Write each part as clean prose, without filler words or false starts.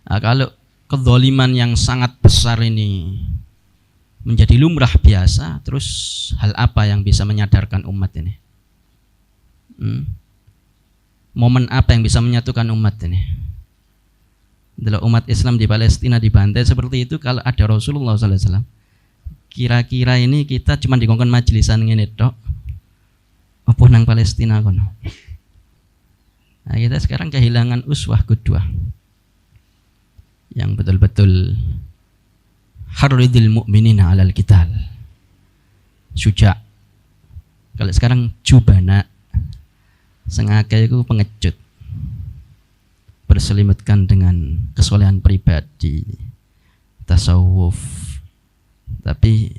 Nah, kalau kezaliman yang sangat besar ini menjadi lumrah biasa, terus hal apa yang bisa menyadarkan umat ini? Momen apa yang bisa menyatukan umat ini? Adalah umat Islam di Palestina dibantai seperti itu, kalau ada Rasulullah SAW, kira-kira ini kita cuma dikongkon majlisan ngene tok apa nang Palestina kono. Nah, kita sekarang kehilangan uswah qudwah yang betul-betul harridil mu'minina 'alal qital, syuja'. Kalau sekarang jubana, sengaja itu pengecut, berselimutkan dengan kesolehan pribadi, tasawuf, tapi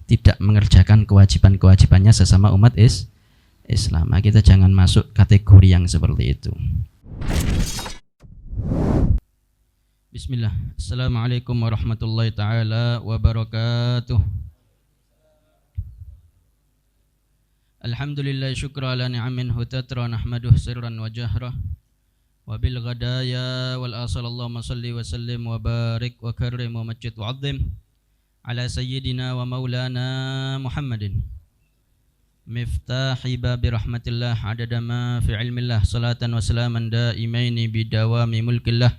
tidak mengerjakan kewajiban-kewajibannya sesama umat Islam. Nah, kita jangan masuk kategori yang seperti itu. Bismillah. Assalamualaikum warahmatullahi taala wabarakatuh. Alhamdulillah, syukra ala ni'amin hutatra nahmaduh sirran wa jahrah wa bil ghadaya wal asal. Allahumma salli wa sallim wa barik wa karrim wa majid wa azim ala sayyidina wa maulana Muhammadin miftahi babi rahmatillah adada ma fi ilmillah, salatan wa salaman daimaini bidawami mulkillah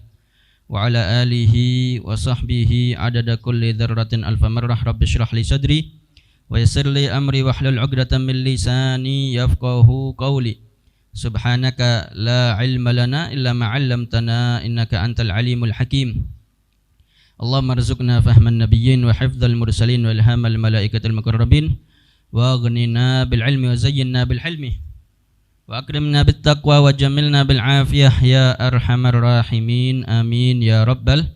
wa ala alihi wa sahbihi adada kulli dzarratin alfa marrah. Rabbi shrah li sadri wa yassir li amri wahlul 'uqdatam min lisani yafqahu qawli. Subhanaka la ilma lana illa ma 'allamtana innaka antal alimul hakim. Allahumma rzuqna fahman nabiyyin wa hifdzal mursalin wa ilhamal malaikatil muqarrabin wa aghnina bil ilmi wa zayyinna bil hilmi wa akrimna bit taqwa wa jamilna bil afiyah ya arhamar rahimin. Amin ya rabbal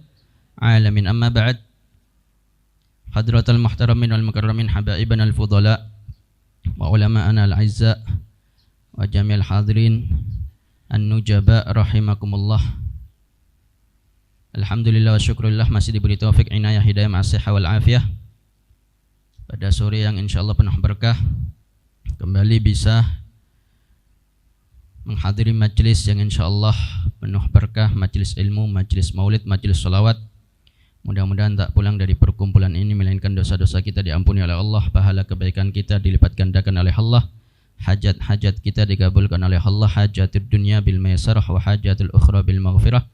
alamin. Amma ba'd. Hadratal muhtaramin wal mukarramin, habaibana al fudala wa ulama'ana al azza wa jami'al hadirin an-nujaba rahimakumullah. Alhamdulillah wa syukurillah, masih diberi taufik, inayah, hidayah, ma'asihah wal afiyah. Pada sore yang insyaallah penuh berkah, kembali bisa menghadiri majlis yang insyaallah penuh berkah, majlis ilmu, majlis maulid, majlis salawat. Mudah-mudahan tak pulang dari perkumpulan ini melainkan dosa-dosa kita diampuni oleh Allah, pahala kebaikan kita dilipat gandakan oleh Allah, hajat-hajat kita dikabulkan oleh Allah, hajatul dunya bil maisarah wa hajatul ukhra bil maghfirah,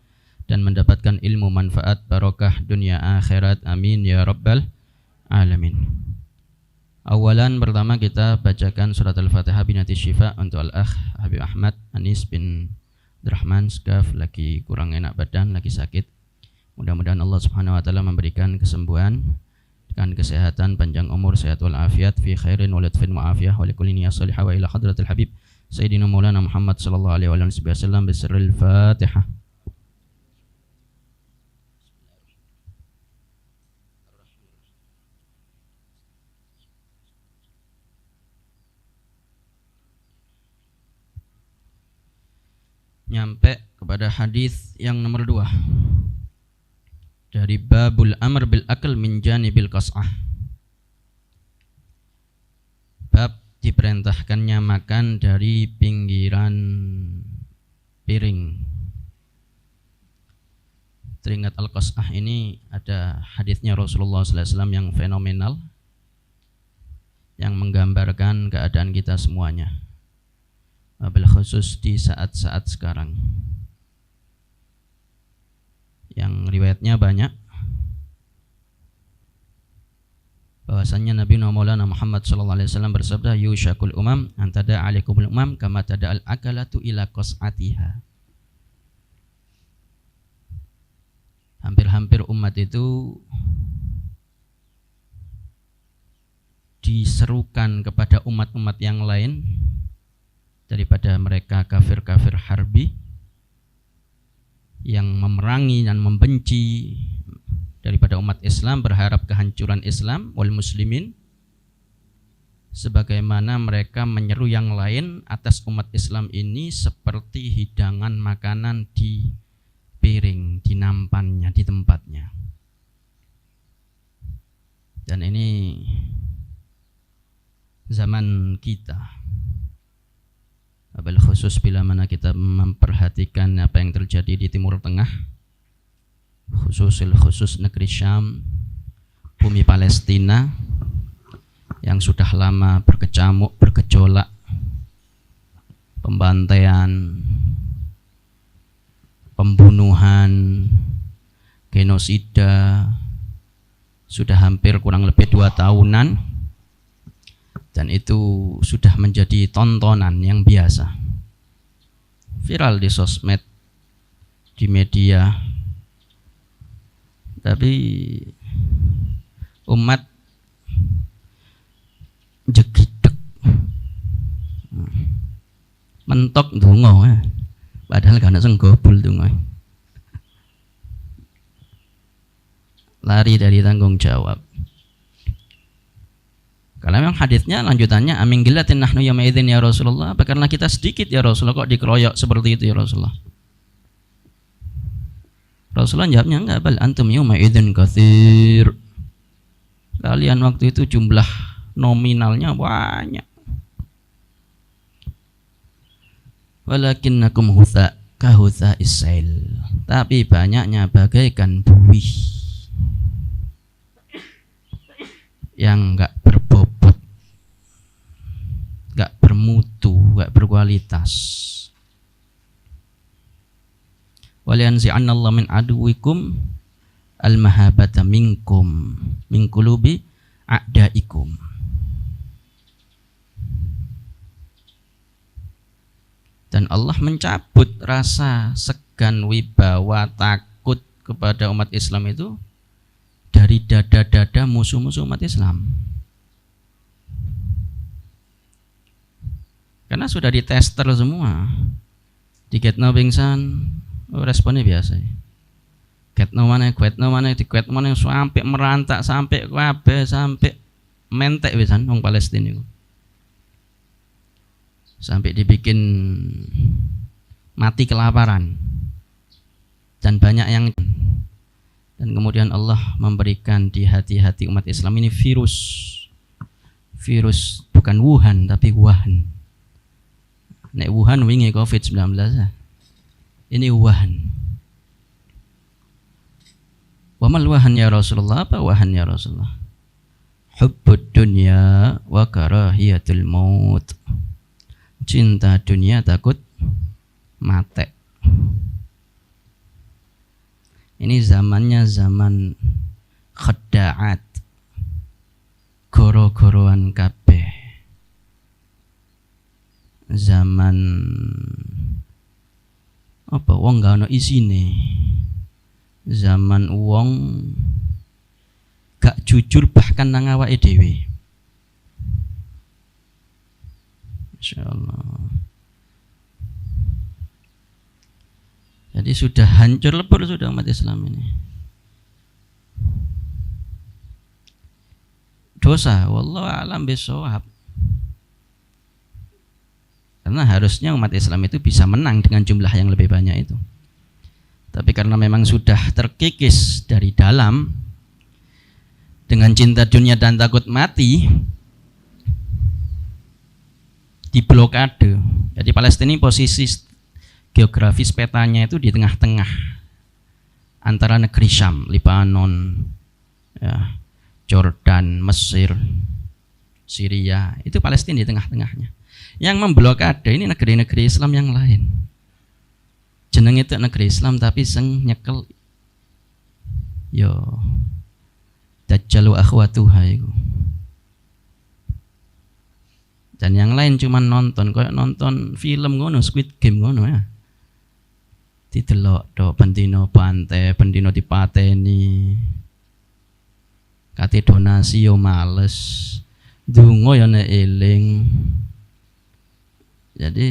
dan mendapatkan ilmu manfaat barokah dunia akhirat. Amin ya rabbal alamin. Awalan, pertama kita bacakan surat Al-Fatihah binati syifa untuk Al-Akh Habib Ahmad Anis bin Abdurrahman Skaf, lagi kurang enak badan, lagi sakit. Mudah-mudahan Allah Subhanahu wa taala memberikan kesembuhan dan kesehatan, panjang umur, sehat wal afiat fi khairin wa latfin wa afiyah wa likulli niyyah salihah wa ila hadratil habib sayyidina maulana Muhammad sallallahu alaihi wasallam bisirril Fatihah. Nyampe kepada hadis yang nomor 2 dari babul amr bil akal min janibil qas'ah. Bab diperintahkannya makan dari pinggiran piring. Teringat al-qas'ah ini ada hadisnya Rasulullah SAW yang fenomenal, yang menggambarkan keadaan kita semuanya, wabil khusus di saat-saat sekarang, yang riwayatnya banyak, bahwasannya Nabi Maulana Muhammad sallallahu alaihi wasallam bersabda, yushakul umam antada alaikumul umam kama tada al akalatu ila qas'atiha. Hampir-hampir umat itu diserukan kepada umat-umat yang lain daripada mereka kafir-kafir harbi yang memerangi dan membenci daripada umat Islam, berharap kehancuran Islam wal muslimin, sebagaimana mereka menyeru yang lain atas umat Islam ini seperti hidangan makanan di piring, di nampannya, di tempatnya. Dan ini zaman kita, khusus bila mana kita memperhatikan apa yang terjadi di Timur Tengah, khusus negeri Syam, bumi Palestina yang sudah lama berkecamuk, bergejolak, pembantaian, pembunuhan, genosida, sudah hampir kurang lebih 2 tahunan, dan itu sudah menjadi tontonan yang biasa, viral di sosmed, di media. Tapi umat jegideg, mentok donga, padahal gak ana sing gobul donga, lari dari tanggung jawab. Kalau memang hadisnya lanjutannya amin gilatin nahnu yawma idzin ya Rasulullah, apa karena kita sedikit ya Rasulullah kok dikeroyok seperti itu ya Rasulullah? Rasulullah jawabnya enggak, bal antum yawma idzin katsir. Kalian waktu itu jumlah nominalnya banyak. Walakinnakum hutsa ka hutsa isail. Tapi banyaknya bagaikan buih yang enggak berbobot, enggak bermutu, enggak berkualitas. Walianzi'annallahu min aduwikum al-mahabata minkum min qulubi a'daikum. Dan Allah mencabut rasa segan, wibawa, takut kepada umat Islam itu dari dada-dada musuh-musuh umat Islam. Karena sudah ditester semua. Diketno pingsan, responnya biasa. Ketno mana, dikuetno mana sampai merantak, sampai kabeh, sampai mentek pisan wong Palestina itu. Sampai dibikin mati kelaparan. Dan banyak yang, dan kemudian Allah memberikan di hati-hati umat Islam ini virus bukan Wuhan tapi Wuhan. Nek Wuhan wingi COVID-19 ini Wuhan. Wa mal wahan ya Rasulullah, apa wahan ya Rasulullah? Hubbud dunya wa karahiyatul maut. Cinta dunia, takut mati. Ini zamannya zaman khada'at, goro-goroan kabeh. Zaman apa wong gak ono isine. Zaman wong gak jujur bahkan nang awake dhewe. Insyaallah. Jadi sudah hancur lebur sudah umat Islam ini. Dosa, wallahu a'lam bishawab. Karena harusnya umat Islam itu bisa menang dengan jumlah yang lebih banyak itu. Tapi karena memang sudah terkikis dari dalam dengan cinta dunia dan takut mati, diblokade. Jadi Palestina ini posisi geografis petanya itu di tengah-tengah antara negeri Syam, Lebanon, ya, Jordan, Mesir, Syria. Itu Palestina di tengah-tengahnya. Yang memblokade ini negeri-negeri Islam yang lain. Jeneng itu negeri Islam tapi sing nyekel yo Dajjalu akhwatuha iku. Dan yang lain cuma nonton, kayak nonton film ngono, Squid Game ngono ya. Didelok tok bendino pantai, bendino dipateni. Kate donasi yo males. Donga yo nek eling. Jadi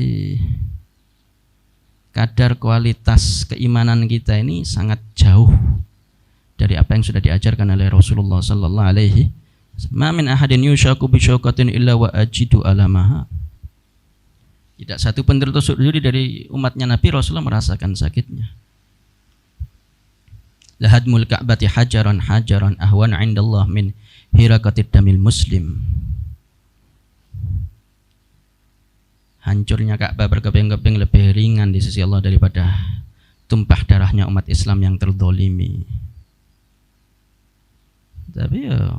kadar kualitas keimanan kita ini sangat jauh dari apa yang sudah diajarkan oleh Rasulullah sallallahu alaihi. Ma min ahadin yushaku bi syauqatin illa wa ajidu alamaha. Tidak satu pun tertusuk duri dari umatnya Nabi, Rasulullah merasakan sakitnya. Lahadmul ka'bati hajaran ahwan 'indallah min hirakatid damil muslim. Hancurnya Ka'bah berkeping-keping lebih ringan di sisi Allah daripada tumpah darahnya umat Islam yang terdolimi. Tapi ya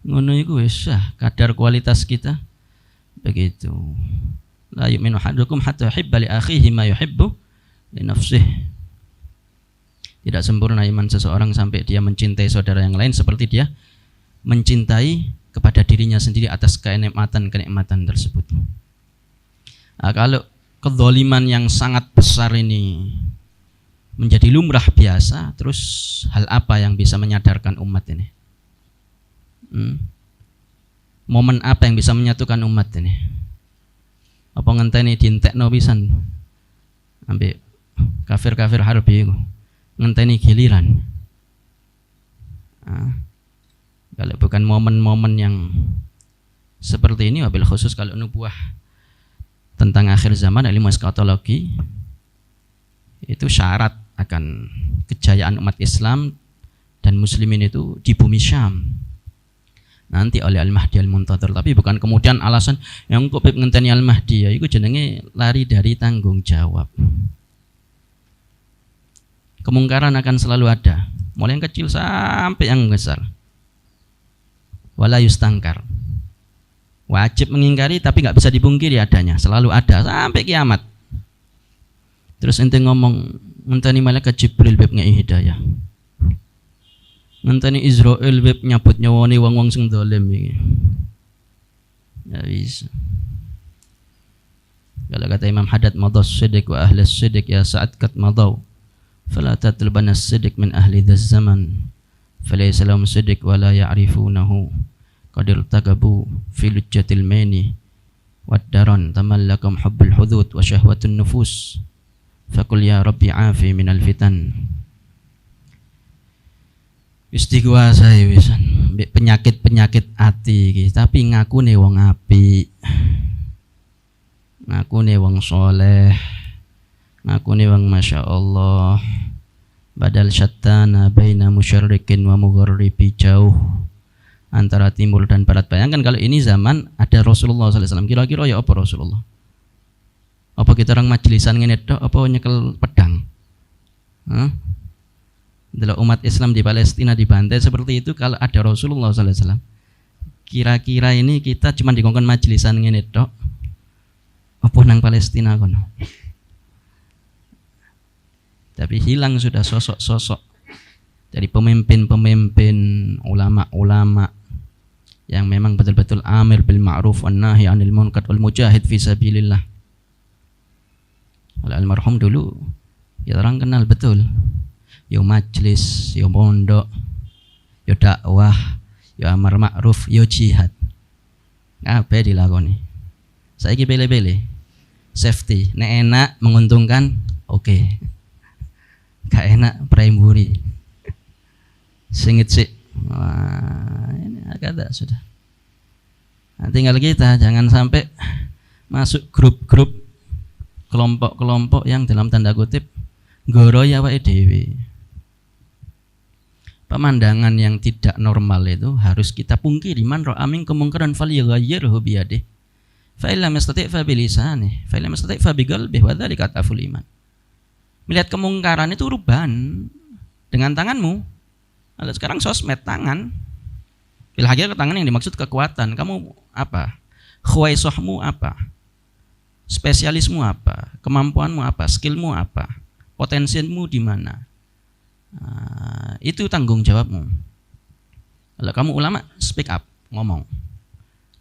ngono iku wis kadar kualitas kita begitu. La yu'minu ahadukum hatta yuhibba li akhihi ma yuhibbu li nafsihi. Tidak sempurna iman seseorang sampai dia mencintai saudara yang lain seperti dia mencintai kepada dirinya sendiri atas kenikmatan tersebut. Nah, kalau kezaliman yang sangat besar ini menjadi lumrah biasa, terus hal apa yang bisa menyadarkan umat ini? Momen apa yang bisa menyatukan umat ini? Apa ngenteni dientekno pisan ambek kafir-kafir harbi iku? Ngenteni giliran. Kalau bukan momen-momen yang seperti ini, wabil khusus kalau nubuah tentang akhir zaman, ilmu eskatologi itu syarat akan kejayaan umat Islam dan muslimin itu di bumi Syam nanti oleh Al-Mahdi Al-Muntadhir. Tapi bukan kemudian alasan yang kok ngenteni Al-Mahdi ya itu jenenge lari dari tanggung jawab. Kemungkaran akan selalu ada, mulai yang kecil sampai yang besar. Wala yustangkar. Wajib mengingkari tapi nggak bisa dipungkiri adanya, selalu ada sampai kiamat. Terus ente ngomong ngenteni malaikat Jibril beb ngei hidayah. Ngenteni Israel beb nyabut nyawani wong-wong sing dolim iki. Ya bisa. Kalau kata Imam Haddad madas siddiq wa ahli siddiq ya sa'at kat madaw. فلا تطلبن الصدق من أهل ذا الزمن فليس لهم صدق ولا يعرفونه قد ارتكبوا في لجة المين والدرن تملكهم حب الحدود وشهوة النفوس فقل يا ربي عافي من الفتن. Istighwasa ya wisan penyakit-penyakit ati iki tapi ngakune wong apik, ngakune wong soleh, ngakune wong masya Allah, badal syattana baina musyarrikin wa mughribi, jauh antara timur dan barat. Bayangkan kalau ini zaman ada Rasulullah SAW, kira-kira ya apa Rasulullah? Apa kita orang majlisan ngene tok apa nyekel pedang? Adalah umat Islam di Palestina dibantai seperti itu kalau ada Rasulullah SAW. Kira-kira ini kita cuma dikongkon majlisan ngene tok apa nang Palestina kono? Tapi hilang sudah sosok-sosok dari pemimpin-pemimpin, ulama-ulama yang memang betul-betul amir bil ma'ruf wan nahi 'anil munkar wal mujahid fi sabilillah. Almarhum dulu ya orang kenal betul. Yo majlis, yo pondok, yo dakwah, yo amar ma'ruf, yo jihad. Kabeh dilakoni. Saiki bele-bele. Safety, nek enak menguntungkan, oke. Gak enak primary singit sih. Wah, ini agak sudah. Nah, tinggal kita jangan sampai masuk grup-grup kelompok-kelompok yang dalam tanda kutip goroy awake dhewe. Pemandangan yang tidak normal itu harus kita pungkiri. Man ra'a minkum munkaran falyughayyirhu bi yadihi fa illam yastati' fa bi lisanihi fa illam yastati' fa bi qalbihi wa dzalika ataful iman. Melihat kemungkaran itu ruban dengan tanganmu. Kalau sekarang sosmed tangan. Bila hakikat tangan yang dimaksud kekuatan. Kamu apa? Khuwaisohmu apa? Spesialismu apa? Kemampuanmu apa? Skillmu apa? Potensimu di mana? Itu tanggung jawabmu. Kalau kamu ulama, speak up, ngomong.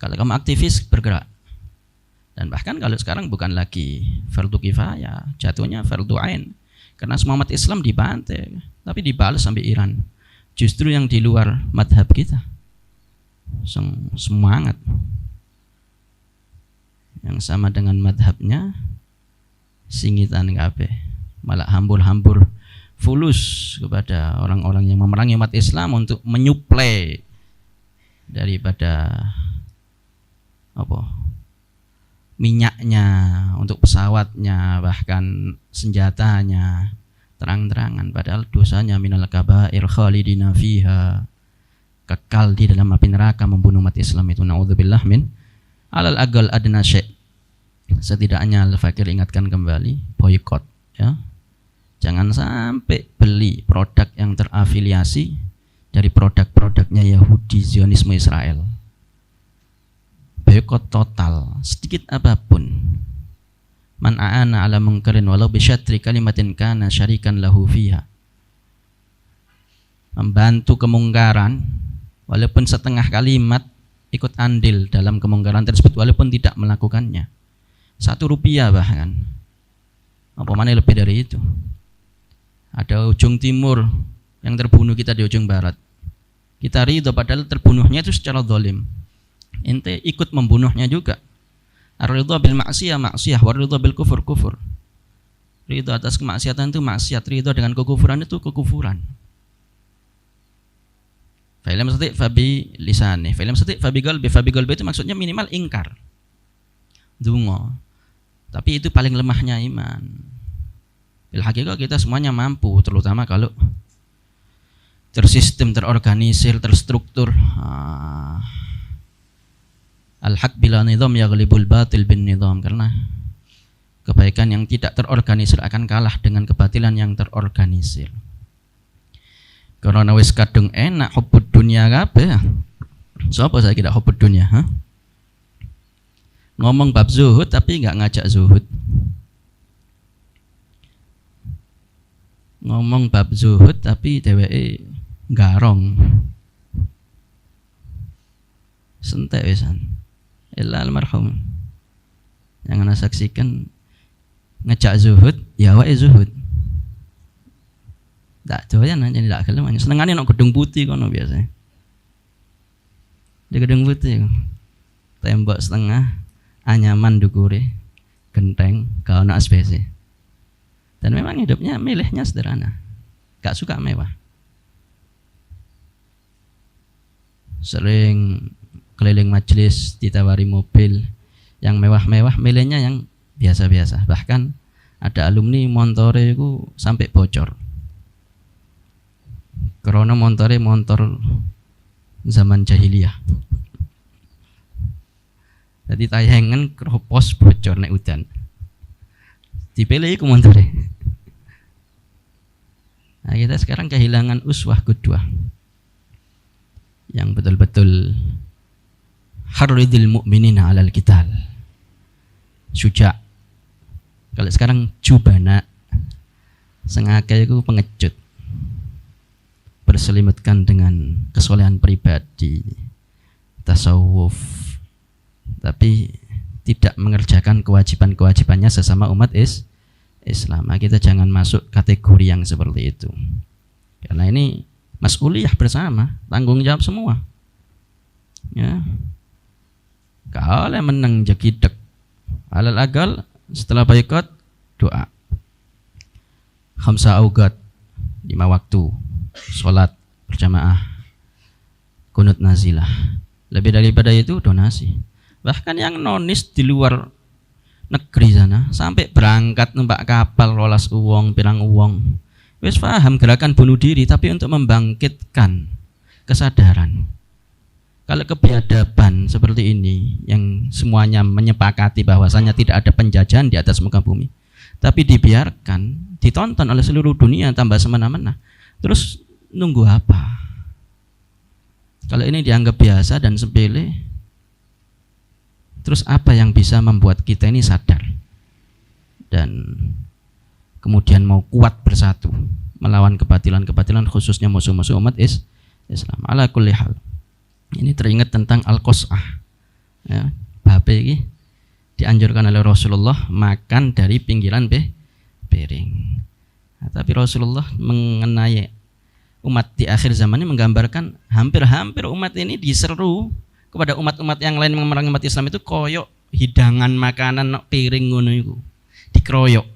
Kalau kamu aktivis, bergerak. Dan bahkan kalau sekarang bukan lagi fardu kifayah, jatuhnya fardu ain. Karena semua umat Islam dibantai, tapi dibalas sampai Iran. Justru yang di luar madhab kita semangat yang sama dengan madhabnya singitan kabeh, malah hambur-hambur fulus kepada orang-orang yang memerangi umat Islam untuk menyuplai daripada minyaknya untuk pesawatnya, bahkan senjatanya, terang-terangan. Padahal dosanya minal kabair khalidina fiha, kekal di dalam api neraka membunuh umat Islam itu. Naudzubillah min alal agal adna syai'. Setidaknya Al-Fakir ingatkan kembali, boykot ya. Jangan sampai beli produk yang terafiliasi dari produk-produknya Yahudi, Zionisme Israel. Boikot total, sedikit apapun. Man a'ana ala munkarin walau bisyatri kalimatin kana syarikan lahu fiha. Membantu kemungkaran walaupun setengah kalimat, ikut andil dalam kemungkaran tersebut walaupun tidak melakukannya. 1 rupiah bahkan. Apa mana lebih dari itu? Ada ujung timur yang terbunuh, kita di ujung barat. Kita ridho padahal terbunuhnya itu secara zalim. Ente ikut membunuhnya juga. Ar-ridha bil ma'siyah ma'siyah, wa ridha bil kufur kufur. Ridho atas kemaksiatan itu maksiat, ridho dengan kekufuran itu kekufuran. Fa'ilam sati fabi lisani, fa'ilam sati fabi qalbi itu maksudnya minimal ingkar. Dungo. Tapi itu paling lemahnya iman. Bil haqiqah kita semuanya mampu, terutama kalau tersistem, terorganisir, terstruktur. Al-haq bila nizam yaghlibul batil bin nizam, karena kebaikan yang tidak terorganisir akan kalah dengan kebatilan yang terorganisir. Karena wis kadung enak hubbud dunia kabeh. Sopo saya kira hubbud dunia, ha? Ngomong bab zuhud tapi enggak ngajak zuhud. Ngomong bab zuhud tapi dheweke garong. Sentek wisan. Illa almarhum. Yang ana saksikan ngajak zuhud, ya wae zuhud. Tak doyan aja tidak gelem, senengane nek gedung putih kono biasa. Di gedung putih tembok setengah, anyaman dukure, genteng, gak ono ASBC. Dan memang hidupnya milihnya sederhana. Gak suka mewah. Sering keliling majelis ditawari mobil yang mewah-mewah, milihnya yang biasa-biasa. Bahkan ada alumni montore itu sampai bocor. Karena montore montor zaman jahiliyah. Jadi tayangan keropos bocor nek udan. Dipilih iku montore. Nah, kita sekarang kehilangan uswah qudwah yang betul-betul harridil mu'minina 'alal qital. Syuja'. Kalau sekarang jubana, sengaja itu pengecut. Berselimutkan dengan kesolehan pribadi, tasawuf, tapi tidak mengerjakan kewajiban-kewajibannya sesama umat Islam. Kita jangan masuk kategori yang seperti itu. Karena ini mas'uliyah bersama, tanggung jawab semua. Ya. Kalau menang jekidek, alal agal setelah boikot doa. Khamsa auqat, 5 waktu. Sholat berjamaah, kunut nazilah. Lebih daripada itu donasi. Bahkan yang nonis di luar negeri sana sampai berangkat numpak kapal rolas uang, pirang uang. Wis paham gerakan bunuh diri, tapi untuk membangkitkan kesadaran. Kalau kebiadaban seperti ini yang semuanya menyepakati bahwasanya tidak ada penjajahan di atas muka bumi, tapi dibiarkan, ditonton oleh seluruh dunia tambah semena-mena. Terus nunggu apa? Kalau ini dianggap biasa dan sepele, terus apa yang bisa membuat kita ini sadar dan kemudian mau kuat bersatu melawan kebatilan-kebatilan, khususnya musuh-musuh umat Islam. Ala kulli hal. Ini teringat tentang al-qas'ah. Ya, babe iki dianjurkan oleh Rasulullah makan dari pinggiran piring. Nah, tapi Rasulullah mengenai umat di akhir zaman ini menggambarkan hampir-hampir umat ini diseru kepada umat-umat yang lain yang memerangi umat Islam itu koyok hidangan makanan piring ngono iku dikeroyok.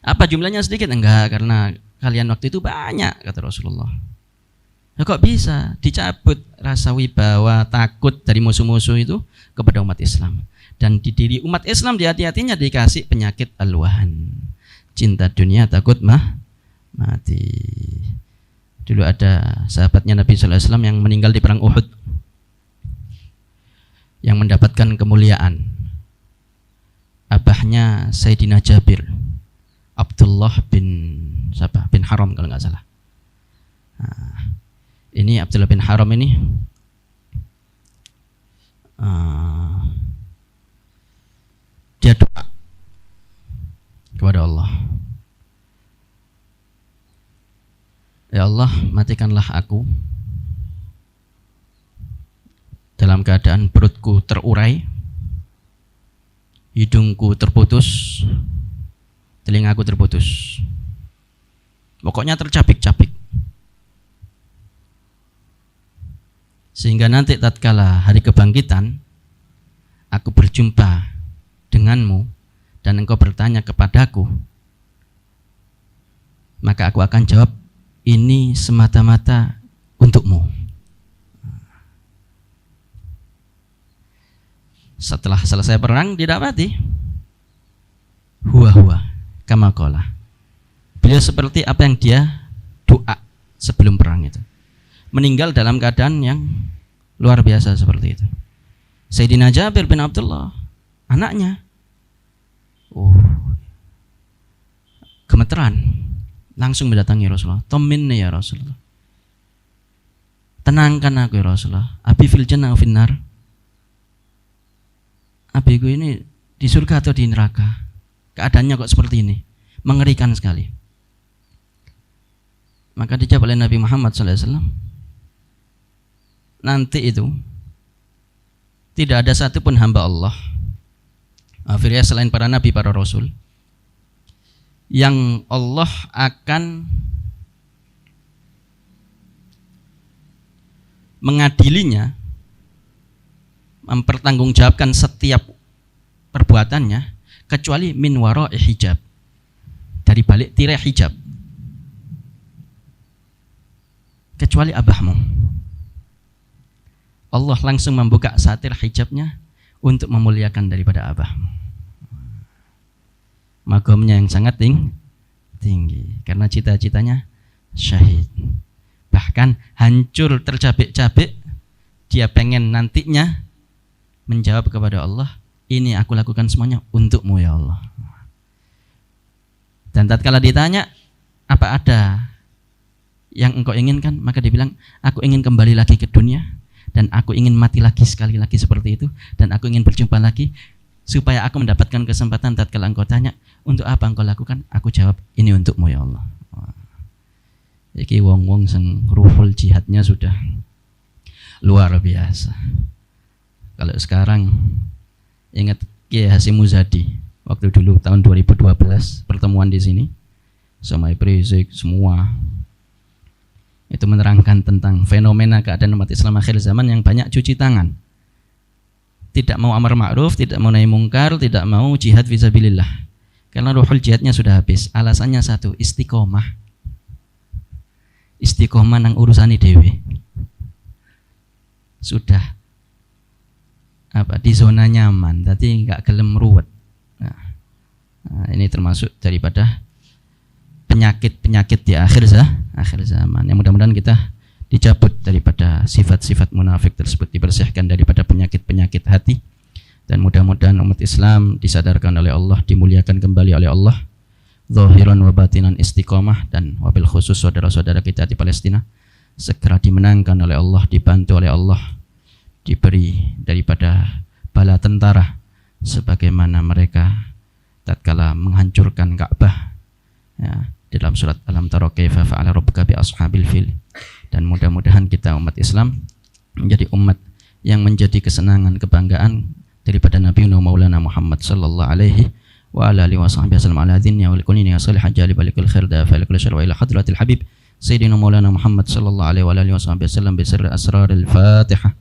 Apa jumlahnya sedikit? Enggak, karena kalian waktu itu banyak, kata Rasulullah. Nah, kok bisa dicabut rasa wibawa takut dari musuh-musuh itu kepada umat Islam, dan di diri umat Islam di hati-hatinya dikasih penyakit alwahan, cinta dunia, takut mati. Dulu ada sahabatnya Nabi sallallahu alaihi wasallam yang meninggal di perang Uhud, yang mendapatkan kemuliaan. Abahnya Sayyidina Jabir, Abdullah bin Haram kalau nggak salah. Nah, Ini Abdullah bin Haram ini dia doa kepada Allah, ya Allah, matikanlah aku dalam keadaan perutku terurai, hidungku terputus, telingaku terputus, pokoknya tercabik-cabik, sehingga nanti tatkala hari kebangkitan aku berjumpa denganmu dan engkau bertanya kepadaku, maka aku akan jawab, ini semata-mata untukmu. Setelah selesai perang didapati huwa kama qala, beliau seperti apa yang dia doa sebelum perang itu, meninggal dalam keadaan yang luar biasa seperti itu. Sayyidina Jabir bin Abdullah, anaknya, gemeteran, langsung mendatangi Rasulullah. Tominni ya Rasulullah, tenangkan aku ya Rasulullah. Abi fil jannah wa finnar, abiku ini di surga atau di neraka? Keadaannya kok seperti ini, mengerikan sekali. Maka dijawab oleh Nabi Muhammad SAW, nanti itu tidak ada satupun hamba Allah, akhirnya selain para nabi, para rasul, yang Allah akan mengadilinya, mempertanggungjawabkan setiap perbuatannya, kecuali min wara'i hijab, dari balik tirai hijab, kecuali abahmu. Allah langsung membuka satir hijabnya untuk memuliakan daripada abahmu. Makomnya yang sangat tinggi, karena cita-citanya syahid. Bahkan hancur tercabik-cabik, dia pengen nantinya menjawab kepada Allah, ini aku lakukan semuanya untukmu ya Allah. Dan tatkala ditanya, apa ada yang engkau inginkan? Maka dia bilang, aku ingin kembali lagi ke dunia, dan aku ingin mati lagi sekali lagi seperti itu, dan aku ingin berjumpa lagi, supaya aku mendapatkan kesempatan tatkala engkau tanya, untuk apa engkau lakukan? Aku jawab, ini untukmu ya Allah. Iki wong-wong sing ruhul jihadnya sudah luar biasa. Kalau sekarang ingat Kiai Hasyim Muzadi waktu dulu tahun 2012 pertemuan di sini, sama Ibrizik semua itu menerangkan tentang fenomena keadaan umat Islam akhir zaman yang banyak cuci tangan, tidak mau amar ma'ruf, tidak mau nahi mungkar, tidak mau jihad fisabilillah, karena ruhul jihadnya sudah habis. Alasannya satu, istiqomah nang urusani dewe, sudah di zona nyaman, tadi nggak gelem ruwet. Nah, ini termasuk daripada penyakit di akhir zaman. Yang mudah-mudahan kita dicabut daripada sifat-sifat munafik tersebut, dibersihkan daripada penyakit-penyakit hati, dan mudah-mudahan umat Islam disadarkan oleh Allah, dimuliakan kembali oleh Allah, zahiran wa batinan istiqomah, dan wabil khusus saudara-saudara kita di Palestina segera dimenangkan oleh Allah, dibantu oleh Allah, diberi daripada bala tentara sebagaimana mereka tatkala menghancurkan Ka'bah, ya, dalam surat Alam Tara kaifa fa'ala rabbuka bi ashabil fil. Dan mudah-mudahan kita umat Islam menjadi umat yang menjadi kesenangan, kebanggaan daripada Nabi Maulana Muhammad sallallahu alaihi wa ala alihi wasallam ala dinnya wal kunni ya salih hajali balikul khair da fa likul syar wa ila hadratil habib sayyidina Maulana Muhammad sallallahu alaihi wa alihi wasallam bi sirri asraril Fatihah.